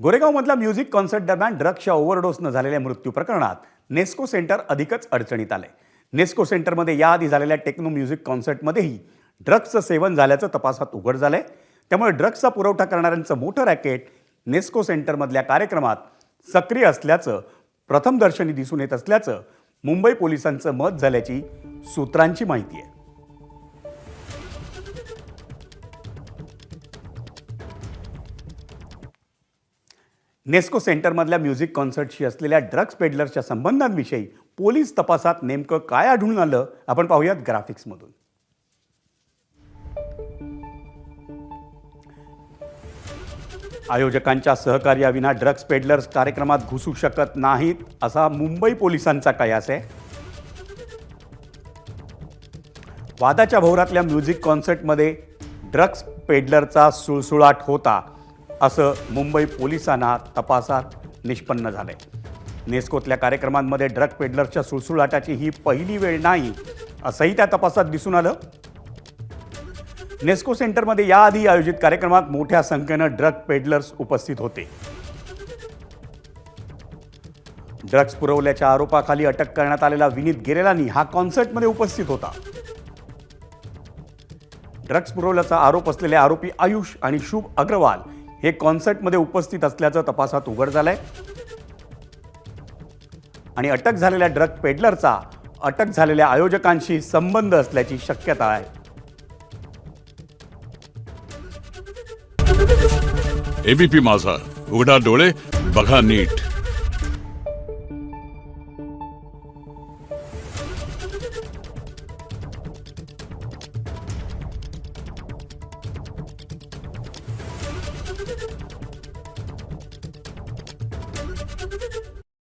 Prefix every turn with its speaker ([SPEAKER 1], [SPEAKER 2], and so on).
[SPEAKER 1] गोरेगावमधल्या music concert दरम्यान ड्रग्सच्या ओव्हरडोसनं झालेल्या मृत्यू प्रकरणात नेस्को सेंटर अधिकच अडचणीत आलंय. नेस्को सेंटरमध्ये याआधी झालेल्या टेक्नो म्युझिक कॉन्सर्टमध्येही ड्रग्सचं सेवन झाल्याचं तपासात उघड झालंय. त्यामुळे ड्रग्सचा पुरवठा करणाऱ्यांचं मोठं रॅकेट नेस्को सेंटरमधल्या कार्यक्रमात सक्रिय असल्याचं प्रथमदर्शनी दिसून येत असल्याचं मुंबई पोलिसांचं मत झाल्याची सूत्रांची माहिती आहे. नेस्को सेंटरमधल्या म्युझिक कॉन्सर्टशी असलेल्या ड्रग्स पेडलर्सच्या संबंधांविषयी पोलीस तपासात नेमकं काय आढळून आलं आपण पाहूयात ग्राफिक्समधून. आयोजकांच्या सहकार्याविना ड्रग्स पेडलर्स कार्यक्रमात घुसू शकत नाहीत असा मुंबई पोलिसांचा कयास आहे. वादाच्या भोवरातल्या म्युझिक कॉन्सर्टमध्ये ड्रग्स पेडलरचा सुळसुळाट होता असं मुंबई पोलिसांना तपासात निष्पन्न झालंय. नेस्कोतल्या कार्यक्रमांमध्ये ड्रग पेडलरच्या सुळसुळाटाची ही पहिली वेळ नाही असंही त्या तपासात दिसून आलं. नेस्को सेंटरमध्ये याआधी आयोजित कार्यक्रमात मोठ्या संख्येनं ड्रग पेडलर्स उपस्थित होते. ड्रग्स पुरवल्याच्या आरोपाखाली अटक करण्यात आलेला विनीत गेरेलानी हा कॉन्सर्टमध्ये उपस्थित होता. ड्रग्स पुरवल्याचा आरोप असलेले आरोपी आयुष आणि शुभ अग्रवाल हे कॉन्सर्टमध्ये उपस्थित असल्याचं तपासात उघड झालंय. आणि अटक झालेल्या ड्रग पेडलरचा अटक झालेल्या आयोजकांशी संबंध असल्याची शक्यता आहे.
[SPEAKER 2] एबीपी माझा, उघडा डोळे बघा नीट.